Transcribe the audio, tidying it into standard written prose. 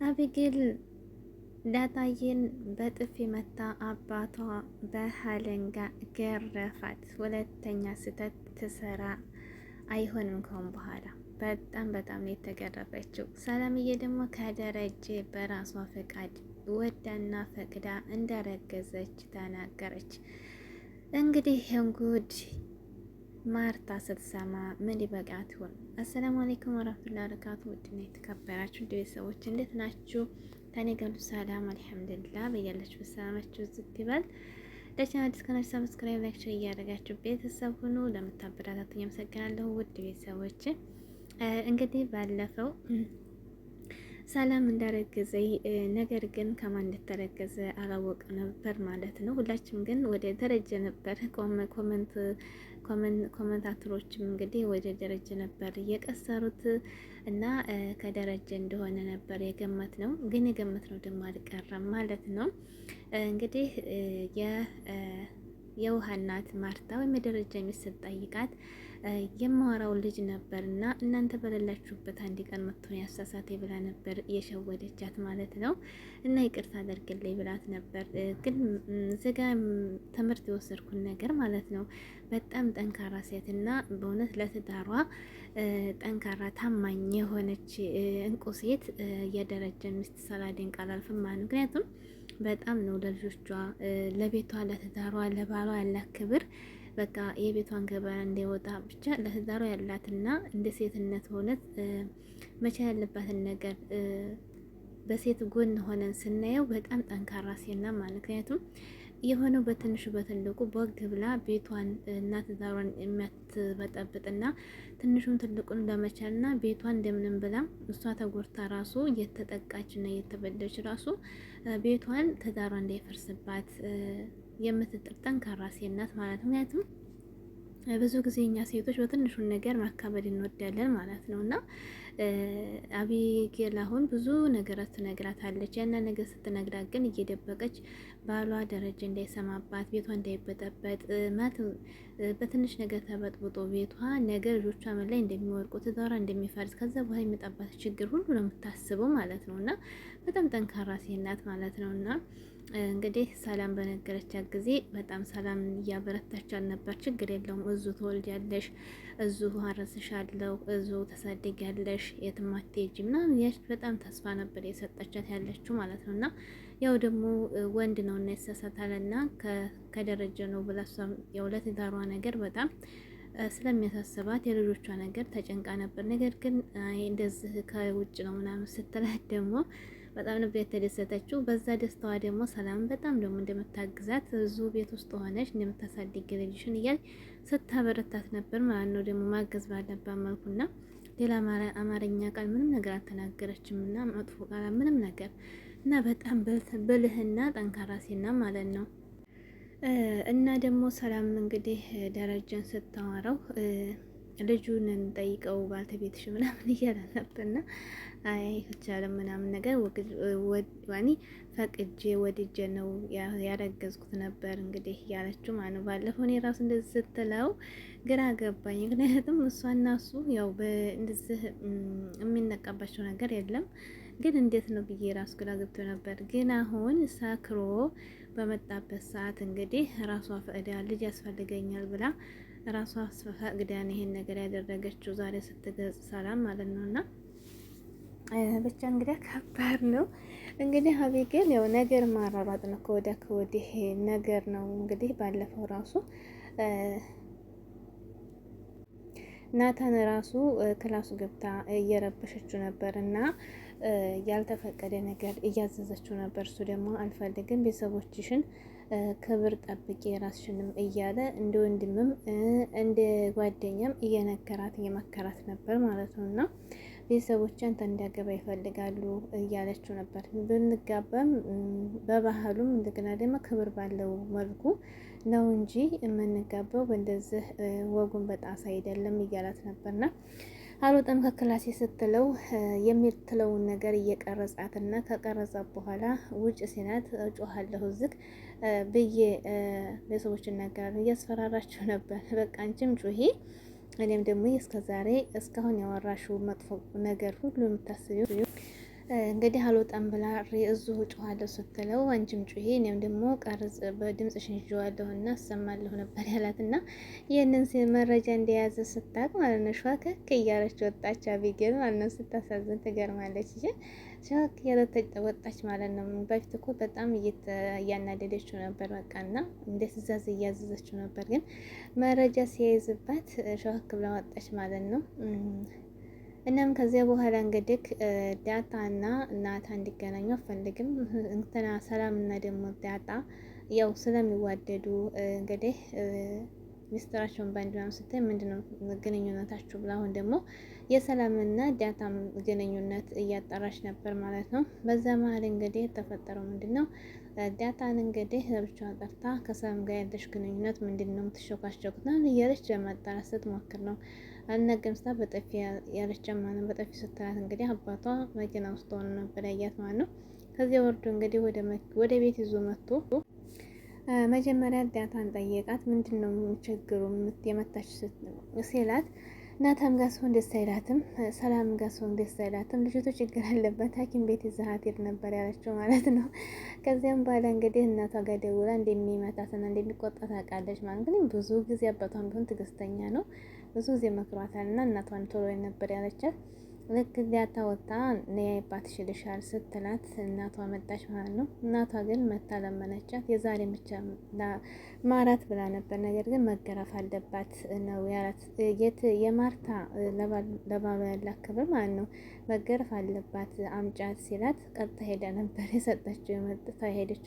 አቢጌል ዳጣዬን በጥፊ መታ አባቷ በሀለንጋ ገረፋት። ሁለተኛ ስህተት ትሰራ አይሆንም ከሆን በኋላ በጣም ነው የተገረፈችው። ሰላምዬ ደግሞ ከደረጀ በራሷ ፈቃድ ወዳና ፈቅዳ እንዳረገዘች ተናገረች። እንግዲህ እንጉድ ማርታ ስትሰማ ምን ሊበቃት ይሆን? አሰላሙ አለይኩም ወራህመቱላሂ ወበረካቱ። ውድና የተከበራችሁ እንደ ቤተሰቦች እንዴት ናችሁ? ከኔ ጋር ሰላም አልሐምዱሊላህ። በያላችሁ በሰላማችሁ ዝግ ይበል። ለቻናል አዲስ ከሆናችሁ ሰብስክራይብ፣ ላይክ፣ ሼር እያደረጋችሁ ቤተሰብ ሁኑ። ለምታበረታቱኝ አመሰግናለሁ። ውድ ቤተሰቦች እንግዲህ ባለፈው ሰላም እንዳረገዘ ነገር ግን ከማን እንደተረገዘ አላወቅም ነበር ማለት ነው። ሁላችንም ግን ወደ ደረጀ ነበር ኮመንታተሮችም እንግዲህ ወደ ደረጀ ነበር እየቀሰሩት እና ከደረጀ እንደሆነ ነበር የገመት ነው። ግን የገመት ነው ደግሞ አልቀረም ማለት ነው። እንግዲህ የውሃ እናት ማርታ ወይም የደረጃ ሚስት ስትጠይቃት የማወራው ልጅ ነበር እና እናንተ በሌላችሁበት አንድ ቀን መጥቶ ያሳሳቴ ብላ ነበር የሸወደቻት ማለት ነው። እና ይቅርታ አድርግልኝ ብላት ነበር። ግን ዝጋ ትምህርት የወሰድኩን ነገር ማለት ነው በጣም ጠንካራ ሴት እና በእውነት ለትዳሯ ጠንካራ ታማኝ የሆነች እንቁ ሴት የደረጃ ሚስት ሳላደንቅ አላልፍም ማለት ነው። ምክንያቱም በጣም ነው ለልጆቿ፣ ለቤቷ፣ ለትዳሯ፣ ለባሏ ያላት ክብር በቃ የቤቷን ገበያ እንዳይወጣ ብቻ ለትዳሯ ያላትና እንደ ሴትነት ሆነት መቻል ያለባትን ነገር በሴት ጎን ሆነን ስናየው በጣም ጠንካራ ሴት ናት ማለት። ምክንያቱም የሆነው በትንሹ በትልቁ ቦግ ብላ ቤቷን እና ትዳሯን የሚያትበጠብጥና ትንሹን ትልቁን ለመቻልና ቤቷን እንደምንም ብላ እሷ ተጎርታ ራሱ እየተጠቃችና እየተበደች ራሱ ቤቷን ትዳሯ እንዳይፈርስባት የምትጥር ጠንካራ ሴት ናት ማለት ነው። ምክንያቱም ብዙ ጊዜ እኛ ሴቶች በትንሹን ነገር ማካበድ እንወዳለን ማለት ነው። እና አቢጌል አሁን ብዙ ነገራት ትነግራታለች። ያና ነገር ስትነግራት ግን እየደበቀች ባሏ ደረጃ እንዳይሰማባት፣ ቤቷ እንዳይበጠበጥ ማለት በትንሽ ነገር ተበጥብጦ ቤቷ ነገር ልጆቿ ምን ላይ እንደሚወርቁ፣ ትዳሯ እንደሚፈርስ፣ ከዛ በኋላ የሚመጣባት ችግር ሁሉ ነው የምታስበው ማለት ነው። እና በጣም ጠንካራ ሴት ናት ማለት ነው። እና እንግዲህ ሰላም በነገረቻት ጊዜ በጣም ሰላም እያበረታቻት ነበር። ችግር የለውም እዙ ትወልጃለሽ፣ እዙ አረስሻለሁ፣ እዙ ተሳድጊያለሽ፣ የትም አትሄጂም ምናምን ያች በጣም ተስፋ ነበር የሰጠቻት ያለችው ማለት ነው። እና ያው ደግሞ ወንድ ነው እና ይሳሳታልና ከደረጀ ነው ብላ እሷም የሁለት ዳሯ ነገር በጣም ስለሚያሳስባት የልጆቿ ነገር ተጨንቃ ነበር። ነገር ግን እንደዚህ ከውጭ ነው ምናምን ስትላት ደግሞ በጣም ነበር የተደሰተችው። በዛ ደስታዋ ደግሞ ሰላም በጣም ደግሞ እንደምታግዛት እዙ ቤት ውስጥ ሆነች እንደምታሳድግ ልጅሽን እያል ስታበረታት ነበር ማለት ነው። ደግሞ ማገዝ ባለባት መልኩና ሌላ አማርኛ ቃል ምንም ነገር አልተናገረችም እና መጥፎ ቃል ምንም ነገር እና በጣም ብልህና ጠንካራ ሴት ናት ማለት ነው። እና ደግሞ ሰላም እንግዲህ ደረጃን ስታወራው ልጁን እንጠይቀው ባልተቤትሽ ምናምን እያለ ነበርና አይቻልም ምናምን ነገር ዋኒ ፈቅጄ ወድጄ ነው ያረገዝኩት ነበር እንግዲህ ያለችው ማለት ነው። ባለፈው እኔ ራሱ እንደዚህ ስትለው ግራ ገባኝ። ምክንያቱም እሷና እሱ ያው እንደዚህ የሚነቃባቸው ነገር የለም ግን እንዴት ነው ብዬ ራሱ ግራ ገብቶ ነበር። ግን አሁን ሳክሮ በመጣበት ሰዓት እንግዲህ ራሷ ፈቅዳ ልጅ ያስፈልገኛል ብላ ራሷ ፈቅዳን ይሄን ነገር ያደረገችው ዛሬ ስትገልጽ ሰላም ማለት ነው። እና ብቻ እንግዲህ ከባድ ነው። እንግዲህ አቢጌል ያው ነገር ማራራጥ ነው ከወዲህ ነገር ነው። እንግዲህ ባለፈው ራሱ ናታን ራሱ ክላሱ ገብታ እየረበሸችው ነበር እና ያልተፈቀደ ነገር እያዘዘችው ነበር። እሱ ደግሞ አልፈልግም፣ ቤተሰቦችሽን ክብር ጠብቂ ራስሽንም እያለ እንደ ወንድምም እንደ ጓደኛም እየነገራት እየመከራት ነበር ማለት ነው። እና ቤተሰቦች አንተ እንዲያገባ ይፈልጋሉ እያለችው ነበር። ብንጋባም በባህሉም እንደገና ደግሞ ክብር ባለው መልኩ ነው እንጂ የምንጋባው በእንደዚህ ወጉን በጣሳ አይደለም እያላት ነበርና አልወጣም ከክላሴ ስትለው የምትለውን ነገር እየቀረጻትና ከቀረጻት በኋላ ውጭ ሲናት እጮሃለሁ ዝግ ብዬ ለሰዎች እናገራለሁ እያስፈራራቸው ነበር። በቃ አንቺም ጩሂ እኔም ደግሞ እስከዛሬ እስካሁን ያወራሽው መጥፎ ነገር ሁሉ የምታስቢው እንግዲህ አልወጣም ብላ እዚሁ ጮኻለሁ ስትለው አንቺም ጩሂ እኔም ደግሞ ቀርጽ በድምፅሽን ይዤዋለሁ እና እሰማለሁ ነበር ያላት እና ይህንን መረጃ እንደያዘ ስታቅ ማለት ነው ሸዋከክ እያለች ወጣች። አቢጌል ማለት ነው ስታሳዝን ትገርማለች። ሸዋክ እያለች ወጣች ማለት ነው። በፊት እኮ በጣም እያናደደችው ነበር በቃ እና እንደ ትእዛዝ እያዘዘችው ነበር፣ ግን መረጃ ሲያይዝባት ሸዋክ ብላ ወጣች ማለት ነው። እናም ከዚያ በኋላ እንግዲህ ዳጣ እና ናታ እንዲገናኙ አፈልግም እንትና ሰላም እና ደግሞ ዳጣ ያው ስለሚዋደዱ እንግዲህ ሚስጥራቸውን በአንድ ነው ስታይ ምንድነው ግንኙነታችሁ ብላ አሁን ደግሞ የሰላምና ዳጣም ግንኙነት እያጣራች ነበር ማለት ነው። በዛ መሀል እንግዲህ የተፈጠረው ምንድነው ዳጣን እንግዲህ ለብቻዋ ጠርታ ከሰላም ጋር ያለሽ ግንኙነት ምንድነው የምትሾካሾኩት እያለች ለማጣራት ስትሞክር ነው አልነገርም ስታ በጠፊ ያለች ማለት ነው። በጠፊ ስትላት እንግዲህ አባቷ መኪና ውስጥ ሆኖ ነበር ያያት ማለት ነው። ከዚያ ወርዶ እንግዲህ ወደ ቤት ይዞ መጥቶ መጀመሪያ ዳጣን ጠየቃት። ምንድን ነው ችግሩ የመታች ሲላት ናታም ጋር ሰው ደስ አይላትም፣ ሰላም ጋር ሰው ደስ አይላትም፣ ልጅቱ ችግር አለበት ሐኪም ቤት ይዛሃት ሄድ ነበር ያለችው ማለት ነው። ከዚያም በኋላ እንግዲህ እናቷ ጋር ደውላ እንደሚመታትና እንደሚቆጣ ታውቃለች ማለት ነው። ብዙ ጊዜ አባቷን ቢሆን ትዕግስተኛ ነው፣ ብዙ ጊዜ መክሯታል እና እናቷን ቶሎ ነበር ያለቻት። ልክ ዳጣ ወጣ ነይ አባትሽ ይልሻል ስትላት እናቷ መጣች ማለት ነው። እናቷ ግን መታ ለመነቻት። የዛሬ ብቻ ማራት ብላ ነበር፣ ነገር ግን መገረፍ አለባት ነው ያላት። የማርታ ለባሏ ያላት ክብር ማለት ነው። መገረፍ አለባት አምጫት ሲላት ቀጥታ ሄዳ ነበር የሰጠችው የመጥታ ሄደችው።